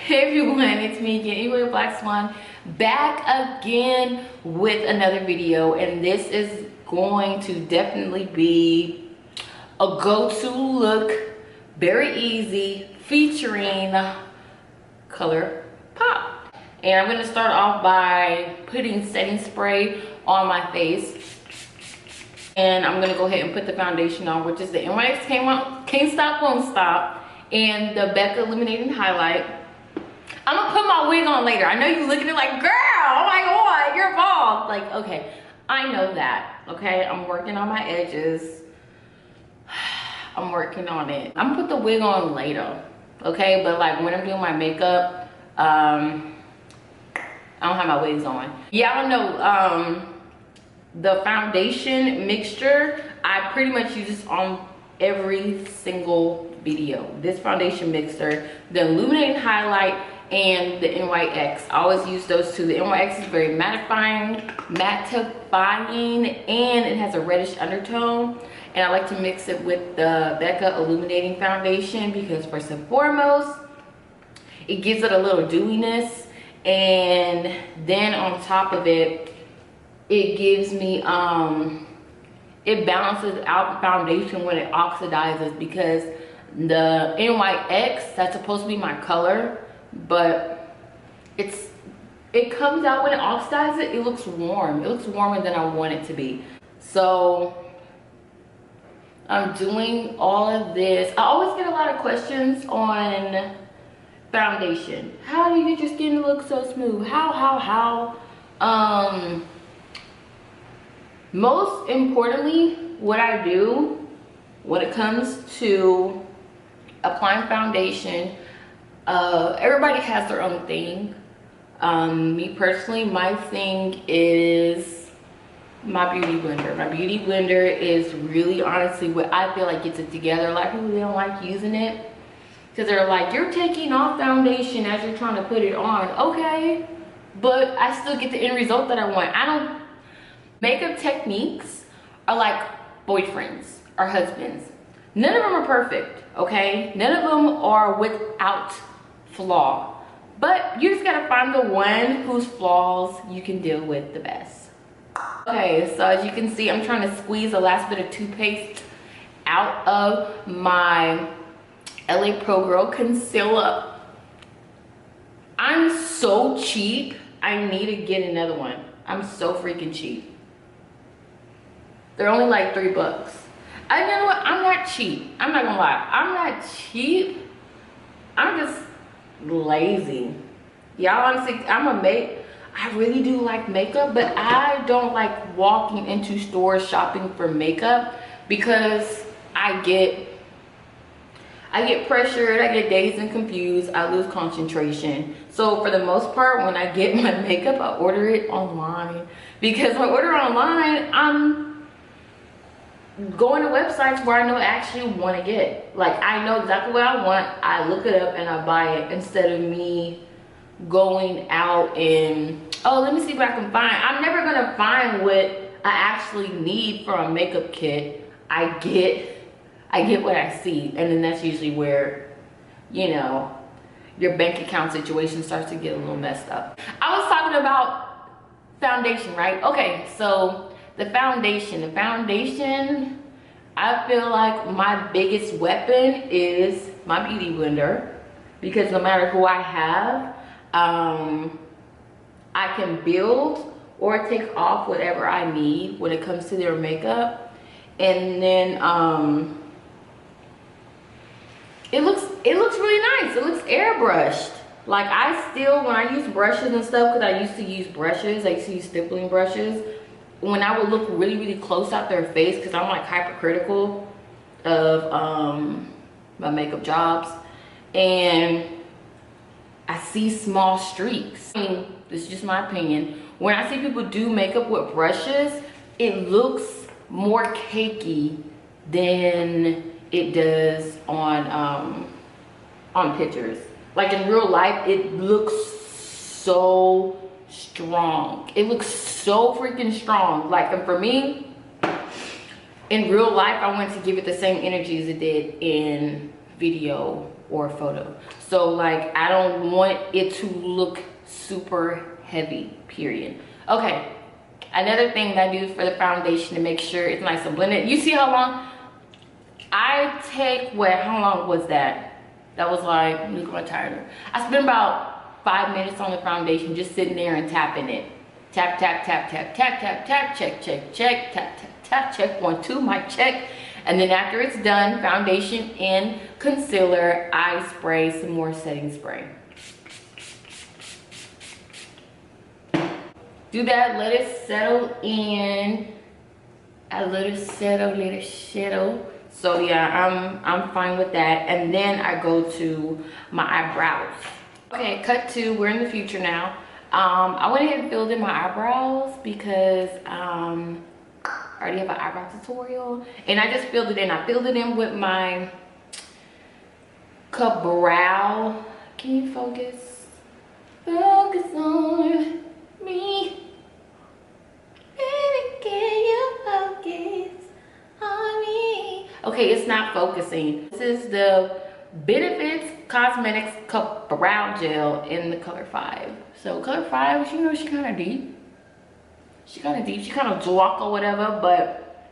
Hey everyone, it's me again, Anyway Black Swan, back again with another video, and this is going to definitely be a go-to look, very easy, featuring Color Pop. And I'm going to start off by putting setting spray on my face, and I'm going to go ahead and put the foundation on, which is the NYX Can't Stop Won't Stop, and the Becca Illuminating Highlight. I'm gonna put my wig on later. I know you looking at it like, girl, oh my god, you're bald. Like, okay, I know that, okay? I'm working on my edges. I'm working on it. I'm gonna put the wig on later, okay? But like when I'm doing my makeup, I don't have my wigs on. Y'all know the foundation mixture, I pretty much use this on every single video. This foundation mixer, the illuminating highlight, and the NYX. I always use those two. The NYX is very mattifying, and it has a reddish undertone. And I like to mix it with the Becca Illuminating Foundation because first and foremost, it gives it a little dewiness, and then on top of it, it gives me it balances out the foundation when it oxidizes, because the NYX, that's supposed to be my color, but it comes out when it oxidizes, it looks warm. It looks warmer than I want it to be. So I'm doing all of this. I always get a lot of questions on foundation. How do you get your skin to look so smooth? How? Most importantly, what I do when it comes to applying foundation, everybody has their own thing. Me personally, my thing is my beauty blender. My beauty blender is really honestly what I feel like gets it together. A lot of people, they don't like using it because they're like, you're taking off foundation as you're trying to put it on. Okay, but I still get the end result that I want. Makeup techniques are like boyfriends or husbands. None of them are perfect, okay? None of them are without flaw. But you just gotta find the one whose flaws you can deal with the best. Okay, so as you can see, I'm trying to squeeze the last bit of toothpaste out of my LA Pro Girl concealer. I'm so cheap, I need to get another one. I'm so freaking cheap. They're only like $3. You know what? I'm not cheap. I'm not gonna lie. I'm not cheap. I'm just lazy. Y'all honestly, I really do like makeup, but I don't like walking into stores shopping for makeup because I get pressured, I get dazed and confused, I lose concentration. So for the most part, when I get my makeup, I order it online, because when I order online, I'm going to websites where I know I actually want to get. Like, I know exactly what I want, I look it up and I buy it, instead of me going out and, oh, let me see what I can find. I'm never gonna find what I actually need for a makeup kit. I get what I see, and then that's usually where, you know, your bank account situation starts to get a little messed up. I was talking about foundation, right? Okay, so the foundation, I feel like my biggest weapon is my beauty blender, because no matter who I have, I can build or take off whatever I need when it comes to their makeup. And then it looks really nice. It looks airbrushed. Like, I still, when I use brushes and stuff, because I used to use brushes, I used to use stippling brushes, when I would look really close at their face, because I'm like hypercritical of my makeup jobs, and I see small streaks. I mean, this is just my opinion. When I see people do makeup with brushes, it looks more cakey than it does on pictures. Like in real life, it looks so strong. It looks so freaking strong. Like, and for me, in real life, I wanted to give it the same energy as it did in video or a photo. So like, I don't want it to look super heavy, period. Okay, another thing that I do for the foundation to make sure it's nice and blended. You see how long I take? What, how long was that? That was like, let me look at my timer. I spent about 5 minutes on the foundation, just sitting there and tapping it. Tap, tap, tap, tap, tap, tap, tap, check, check, check, tap, tap, tap, check, 1, 2, mic check. And then after it's done, foundation and concealer, I spray some more setting spray. Do that, let it settle in. I let it settle, let it settle. So yeah, I'm fine with that. And then I go to my eyebrows. Okay, cut to, we're in the future now. I went ahead and filled in my eyebrows because I already have an eyebrow tutorial. And I just filled it in. I filled it in with my Brow. Can you focus? Focus on me. Baby, can you focus on me? Okay, it's not focusing. This is the Benefits Cosmetics Brow Gel in the color 5. So color 5, you know, she kind of deep. She kind of deep. She kind of dark or whatever, but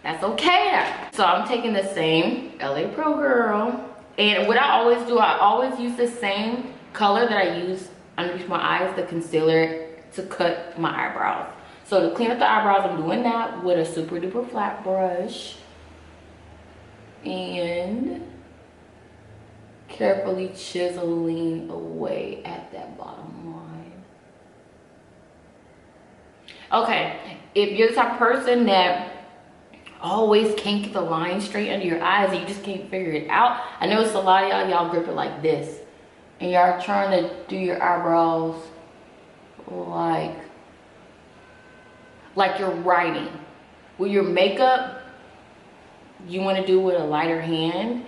that's okay. So I'm taking the same LA Pro Girl. And what I always do, I always use the same color that I use underneath my eyes, the concealer, to cut my eyebrows. So to clean up the eyebrows, I'm doing that with a super duper flat brush. And carefully chiseling away at that bottom line. Okay, if you're the type of person that always can't get the line straight under your eyes and you just can't figure it out, I notice a lot of y'all grip it like this. And y'all trying to do your eyebrows like you're writing. With your makeup, you want to do with a lighter hand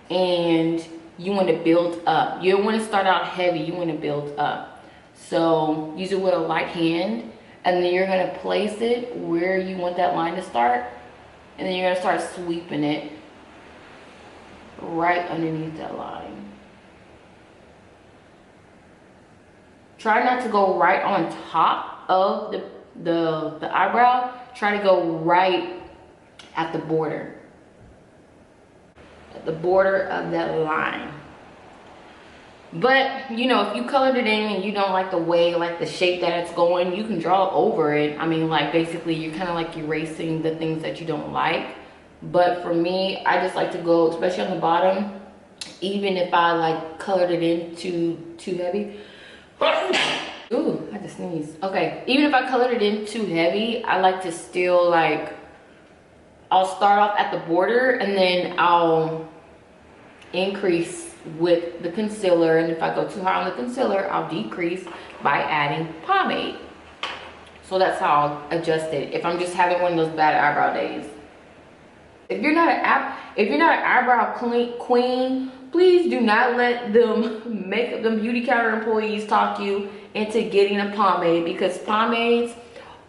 and you want to build up. You don't want to start out heavy, you want to build up. So use it with a light hand and then you're going to place it where you want that line to start. And then you're going to start sweeping it right underneath that line. Try not to go right on top of the eyebrow. Try to go right at the border. At the border of that line. But, you know, if you colored it in and you don't like the way, like the shape that it's going, you can draw over it. I mean, like, basically, you're kind of like erasing the things that you don't like. But for me, I just like to go, especially on the bottom, even if I, like, colored it in too heavy. Ooh, I just sneezed. Okay, even if I colored it in too heavy, I like to still, like, I'll start off at the border and then I'll increase with the concealer, and if I go too high on the concealer, I'll decrease by adding pomade. So that's how I'll adjust it if I'm just having one of those bad eyebrow days. If you're not an eyebrow queen, please do not let them beauty counter employees talk you into getting a pomade, because pomades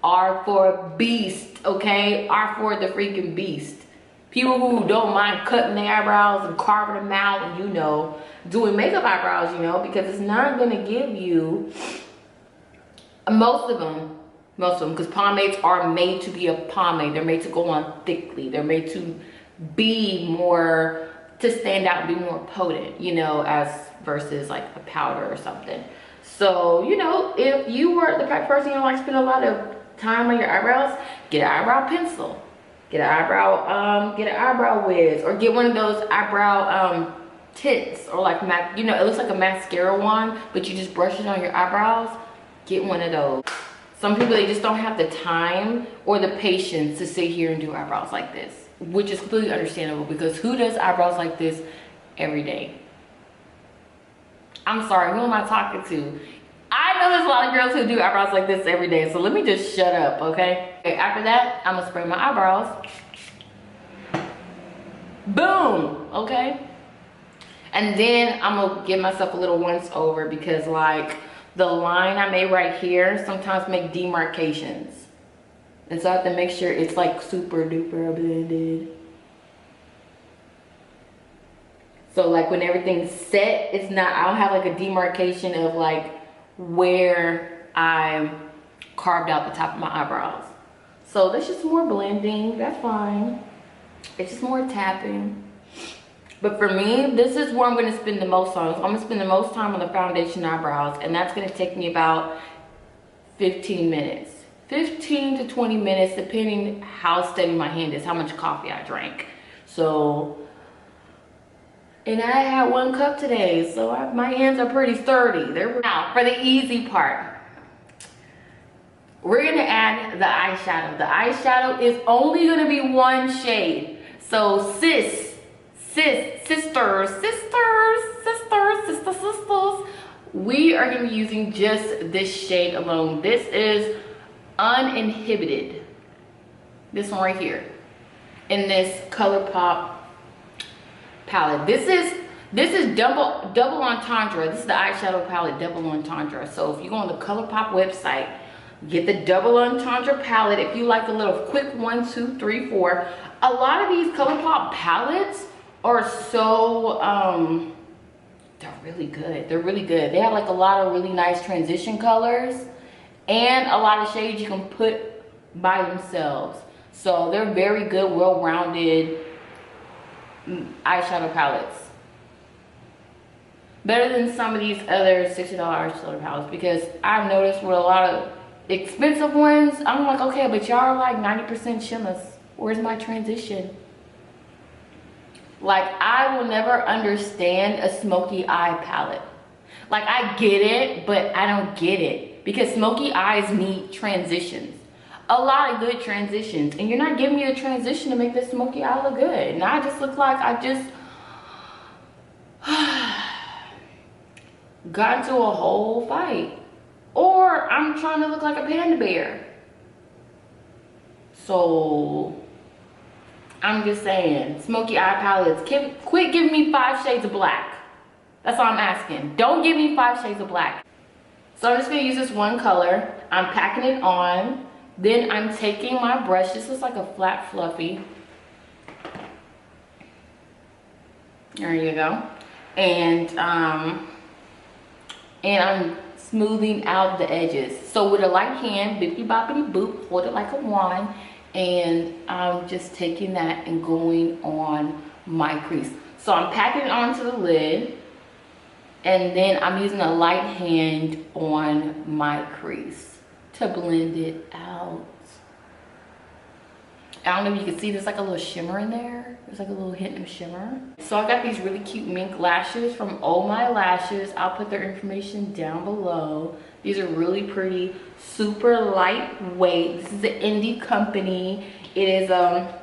are for beasts, okay? Are for the freaking beast. People who don't mind cutting their eyebrows and carving them out and, you know, doing makeup eyebrows, you know, because it's not going to give you, most of them, because pomades are made to be a pomade. They're made to go on thickly. They're made to be more, to stand out and be more potent, you know, as versus like a powder or something. So, you know, if you were the type of person who like spend a lot of time on your eyebrows, get an eyebrow pencil. Get an eyebrow wiz, or get one of those eyebrow tints, or like, you know, it looks like a mascara wand, but you just brush it on your eyebrows. Get one of those. Some people, they just don't have the time or the patience to sit here and do eyebrows like this, which is completely understandable, because who does eyebrows like this every day? I'm sorry, who am I talking to? I know there's a lot of girls who do eyebrows like this every day, so let me just shut up, okay? Okay, after that, I'm gonna spray my eyebrows. Boom, okay? And then I'm gonna give myself a little once over, because like the line I made right here sometimes make demarcations. And so I have to make sure it's like super duper blended. So like when everything's set, it's not, I don't have like a demarcation of like where I carved out the top of my eyebrows. So that's just more blending, that's fine. It's just more tapping. But for me, this is where I'm gonna spend the most time. So I'm gonna spend the most time on the foundation eyebrows, and that's gonna take me about 15 minutes. 15 to 20 minutes, depending how steady my hand is, how much coffee I drank. So, and I had 1 cup today, so my hands are pretty sturdy. Now, for the easy part, we're gonna add the eyeshadow. The eyeshadow is only gonna be 1 shade. So sisters, we are gonna be using just this shade alone. This is Uninhibited. This one right here. In this ColourPop palette. This is double entendre. This is the eyeshadow palette double entendre. So if you go on the ColourPop website, get the double entendre palette. If you like a little quick 1, 2, 3, 4. A lot of these ColourPop palettes are so they're really good. They're really good. They have like a lot of really nice transition colors and a lot of shades you can put by themselves. So they're very good, well-rounded eyeshadow palettes. Better than some of these other $60 eyeshadow palettes, because I've noticed with a lot of expensive ones, I'm like, okay, but y'all are like 90% shimmers. Where's my transition? Like, I will never understand a smoky eye palette. Like, I get it, but I don't get it, because smoky eyes need transitions. A lot of good transitions, and you're not giving me a transition to make this smoky eye look good. And I just look like I just got into a whole fight, or I'm trying to look like a panda bear. So I'm just saying, smoky eye palettes, quit giving me 5 shades of black. That's all I'm asking. Don't give me 5 shades of black. So I'm just gonna use this 1 color. I'm packing it on. Then I'm taking my brush. This is like a flat fluffy. There you go. And I'm smoothing out the edges. So with a light hand, bippity boppity boop, hold it like a wand, and I'm just taking that and going on my crease. So I'm packing it onto the lid, and then I'm using a light hand on my crease to blend it out. I don't know if you can see, there's like a little shimmer in there. There's like a little hint of shimmer. So I got these really cute mink lashes from Oh My Lashes. I'll put their information down below. These are really pretty, super lightweight. This is an indie company. It is a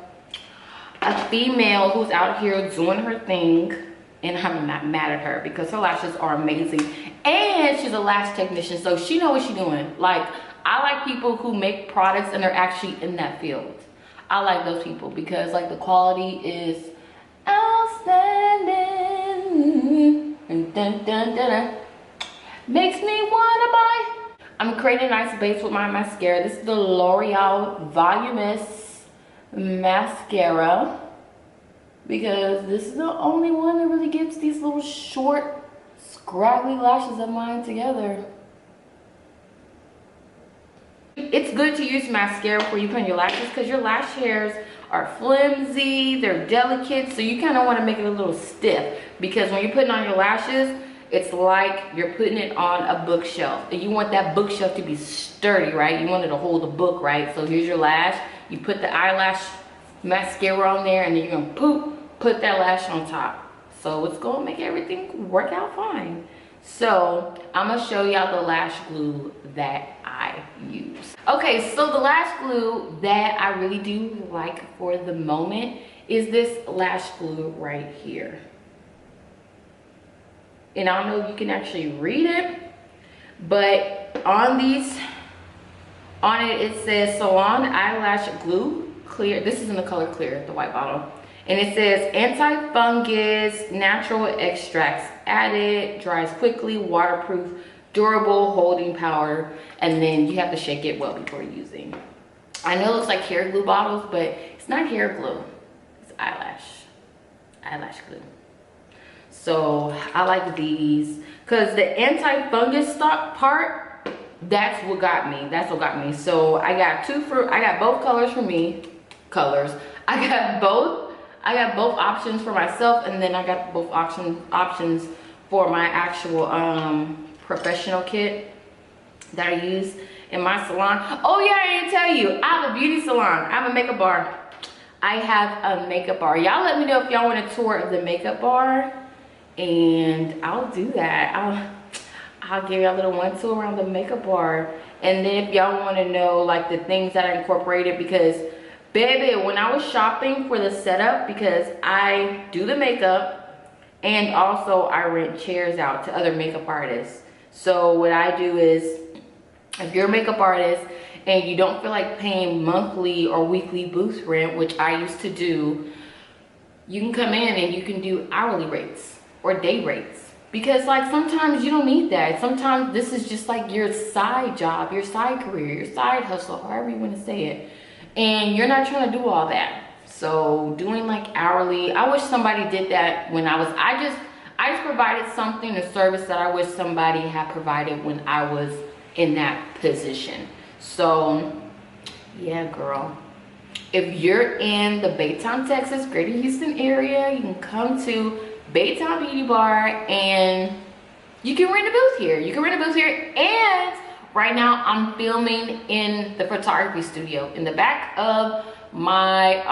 female who's out here doing her thing, and I'm not mad at her because her lashes are amazing. And she's a lash technician, so she knows what she's doing. Like, I like people who make products and they're actually in that field. I like those people because like the quality is outstanding. Dun, dun, dun, dun. Makes me wanna buy. I'm creating a nice base with my mascara. This is the L'Oreal Voluminous Mascara, because this is the only one that really gets these little short, scraggly lashes of mine together. It's good to use mascara before you put on your lashes, because your lash hairs are flimsy, they're delicate, so you kind of want to make it a little stiff, because when you're putting on your lashes, it's like you're putting it on a bookshelf, and you want that bookshelf to be sturdy, right? You want it to hold a book, right? So here's your lash. You put the eyelash mascara on there, and then you're gonna put that lash on top. So it's gonna make everything work out fine. So I'm gonna show y'all the lash glue that I use. Okay, so the lash glue that I really do like for the moment is this lash glue right here. And I don't know if you can actually read it, but on it it says Salon Eyelash Glue Clear. This is in the color clear, the white bottle. And it says anti-fungus, natural extracts added, dries quickly, waterproof, durable, holding power, and then you have to shake it well before using. I know it looks like hair glue bottles, but it's not hair glue. It's eyelash glue. So I like these because the anti-fungus stock part, that's what got me. That's what got me. So I got both colors for me. I got both options for myself, and then I got both options for my actual professional kit that I use in my salon. Oh yeah, I didn't tell you, I have a beauty salon. I have a makeup bar. I have a makeup bar. Y'all let me know if y'all want a tour of the makeup bar, and I'll do that. I'll give y'all a little one tour around the makeup bar. And then if y'all want to know like the things that I incorporated, because baby, when I was shopping for the setup, because I do the makeup and also I rent chairs out to other makeup artists. So what I do is, if you're a makeup artist and you don't feel like paying monthly or weekly booth rent, which I used to do, you can come in and you can do hourly rates or day rates. Because like sometimes you don't need that. Sometimes this is just like your side job, your side career, your side hustle, however you want to say it. And you're not trying to do all that. So doing like hourly, I wish somebody did that when I just provided something, a service that I wish somebody had provided when I was in that position. So yeah, girl, if you're in the Baytown, Texas, Greater Houston area, you can come to Baytown Beauty Bar and you can rent a booth here. And right now I'm filming in the photography studio in the back of my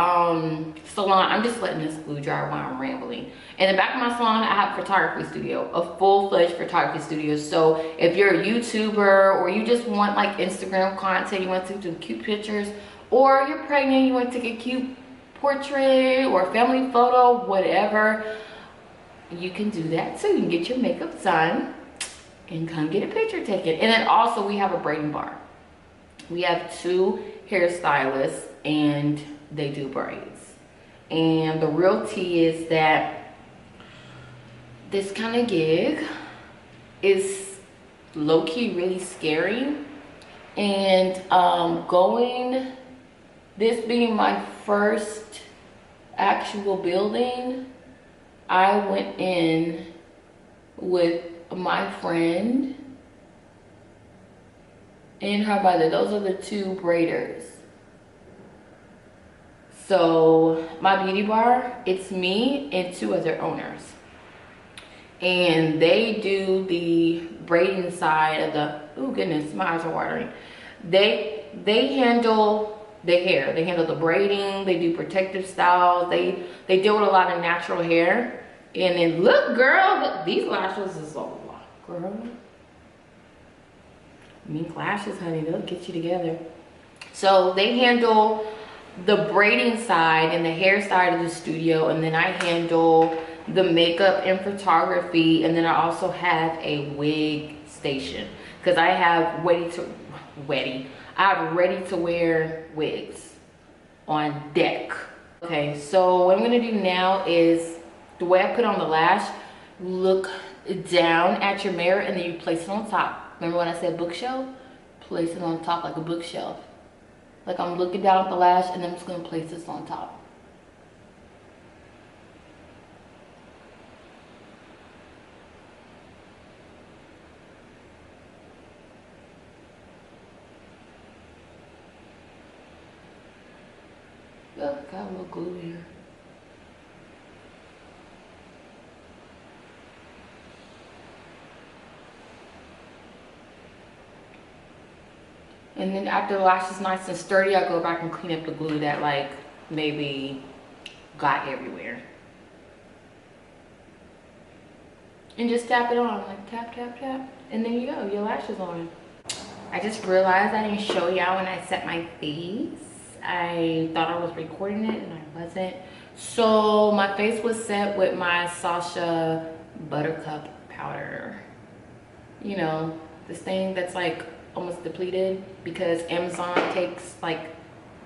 salon. I'm just letting this glue dry while I'm rambling. In the back of my salon, I have a photography studio, a full-fledged photography studio. So if you're a YouTuber or you just want like Instagram content, you want to do cute pictures, or you're pregnant, you want to take a cute portrait or family photo, whatever, you can do that too. You can get your makeup done and come get a picture taken. And then also we have a braiding bar. We have 2 hairstylists and they do braids. And the real tea is that this kind of gig is low-key really scary. And this being my first actual building, I went in with my friend and her mother. Those are the 2 braiders. So my beauty bar, it's me and 2 other owners. And they do the braiding side of the, oh goodness, my eyes are watering. They handle the hair. They handle the braiding. They do protective styles. They deal with a lot of natural hair. And then look, girl, these lashes is a lot, girl. Mink lashes, honey, they'll get you together. So they handle the braiding side and the hair side of the studio, and then I handle the makeup and photography, and then I also have a wig station because I have ready to wear wigs on deck. Okay, so what I'm gonna do now is, the way I put on the lash, look down at your mirror and then you place it on top. Remember when I said bookshelf? Place it on top like a bookshelf. Like I'm looking down at the lash and I'm just gonna place this on top. Oh, got a little glue here. And then after the lash is nice and sturdy, I go back and clean up the glue that like maybe got everywhere. And just tap it on, like tap, tap, tap. And then you go, your lash is on. I just realized I didn't show y'all when I set my face. I thought I was recording it and I wasn't. So my face was set with my Sasha Buttercup powder. You know, this thing that's like almost depleted because Amazon takes like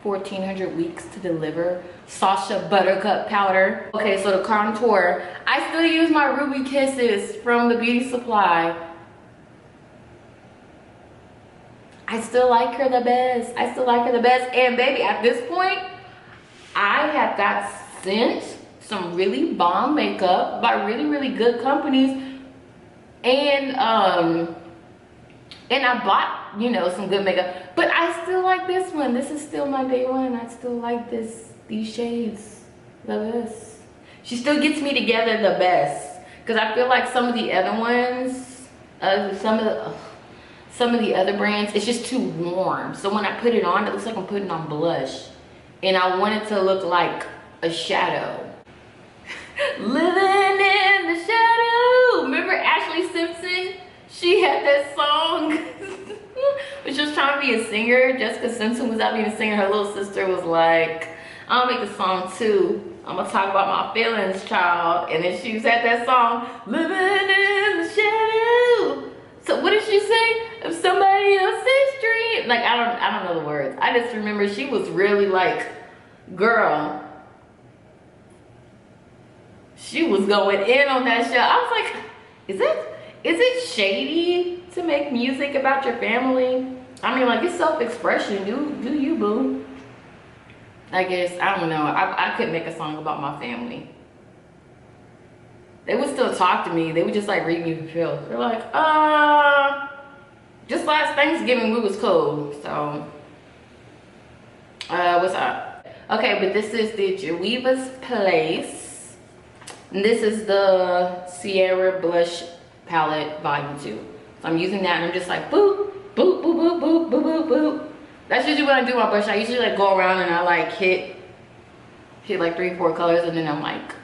1,400 weeks to deliver Sasha Buttercup powder. Okay, so the contour, I still use my Ruby Kisses from the Beauty Supply. I still like her the best. I still like her the best. And baby, at this point, I have got sent some really bomb makeup by really, really good companies. And I bought, you know, some good makeup, but I still like this one. This is still my day one. I still like these shades. Love this. She still gets me together the best, because I feel like some of the other ones, some of the other brands, it's just too warm. So when I put it on, it looks like I'm putting on blush, and I want it to look like a shadow. Living in the shadow. Remember Ashley Simpson? She had that song. But she was trying to be a singer. Jessica Simpson was out being a singer. Her little sister was like, I'll make a song too. I'm gonna talk about my feelings, child. And then she was at that song, living in the shadow. So what did she say? Of somebody else's dream. Like, I don't know the words. I just remember she was really like, girl, she was going in on that show. I was like, is it shady to make music about your family? I mean, like, it's self-expression. Do you, boo? I guess, I don't know. I couldn't make a song about my family. They would still talk to me. They would just like read me for pills. They're like, just last Thanksgiving we was cool. So, what's up? Okay, but this is the Jaweva's Place. And this is the Sierra Blush Palette Volume 2. So I'm using that and I'm just like boop, boop, boop, boop, boop, boop, boop, boop. That's usually when I do my brush. I usually like go around and I like hit like 3-4 colors, and then I'm like,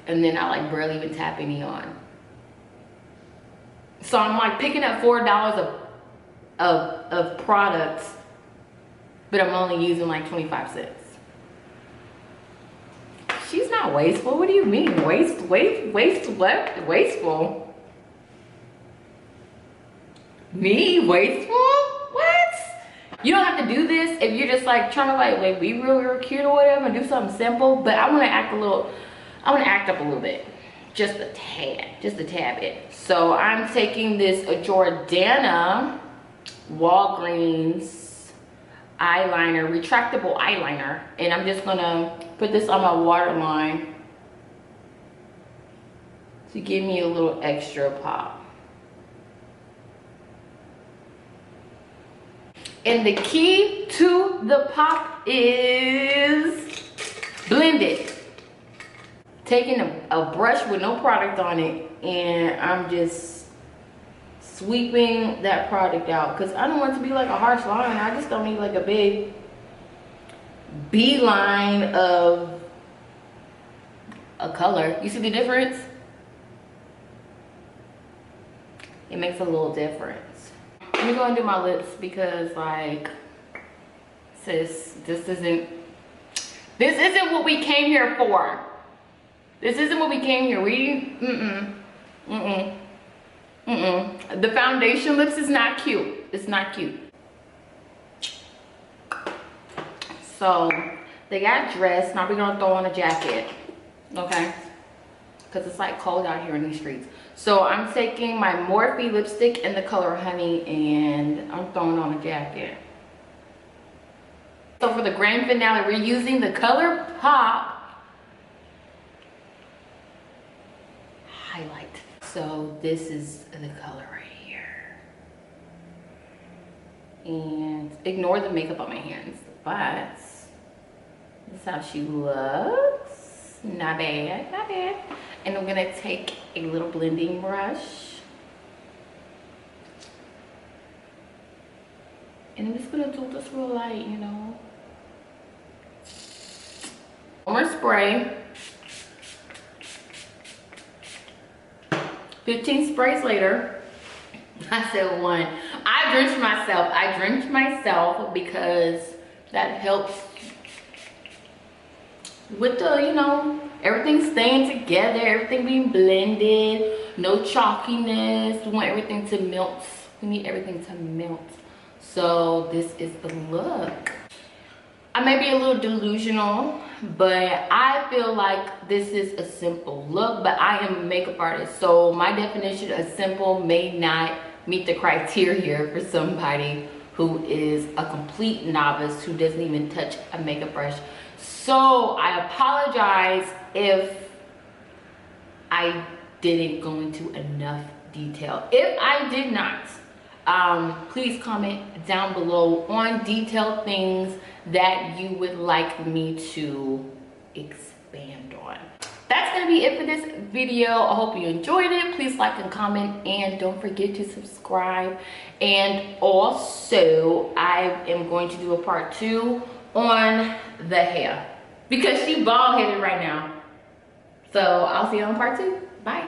and then I like barely even tap any on. So I'm like picking up $4 of products, but I'm only using like 25 cents. She's not wasteful. What do you mean? Waste what? Wasteful? Me? Wasteful? What? You don't have to do this if you're just like trying to like be real cute or whatever and do something simple, but I want to act up a little bit. Just a tad bit. So I'm taking this Jordana Walgreens eyeliner, retractable eyeliner, and I'm just gonna put this on my waterline to give me a little extra pop. And the key to the pop is blend it. Taking a brush with no product on it, and I'm just sweeping that product out, because I don't want it to be like a harsh line. I just don't need like a big beeline of a color. You see the difference? It makes a little difference. Let me go and do my lips, because like, sis, this isn't what we came here for. This isn't what we came here. The foundation lips is not cute. It's not cute. So they got dressed. Now we're gonna throw on a jacket, okay? Because it's like cold out here in these streets. So I'm taking my Morphe lipstick in the color Honey, and I'm throwing on a jacket. So for the grand finale, we're using the color Pop highlight. So this is the color right here. And ignore the makeup on my hands, but this is how she looks. Not bad, not bad. And I'm gonna take a little blending brush, and I'm just gonna do this real light, you know. One more spray. 15 sprays later. I said one. I drenched myself because that helps with the, you know, everything staying together, everything being blended, no chalkiness. We want everything to melt. We need everything to melt. So this is the look. I may be a little delusional, but I feel like this is a simple look, but I am a makeup artist, so my definition of simple may not meet the criteria for somebody who is a complete novice, who doesn't even touch a makeup brush. So I apologize if I didn't go into enough detail. If I did not, please comment down below on detailed things that you would like me to expand on. That's gonna be it for this video. I hope you enjoyed it. Please like and comment, and don't forget to subscribe. And also, I am going to do a part 2 on the hair because she's bald headed right now. So I'll see you on part 2.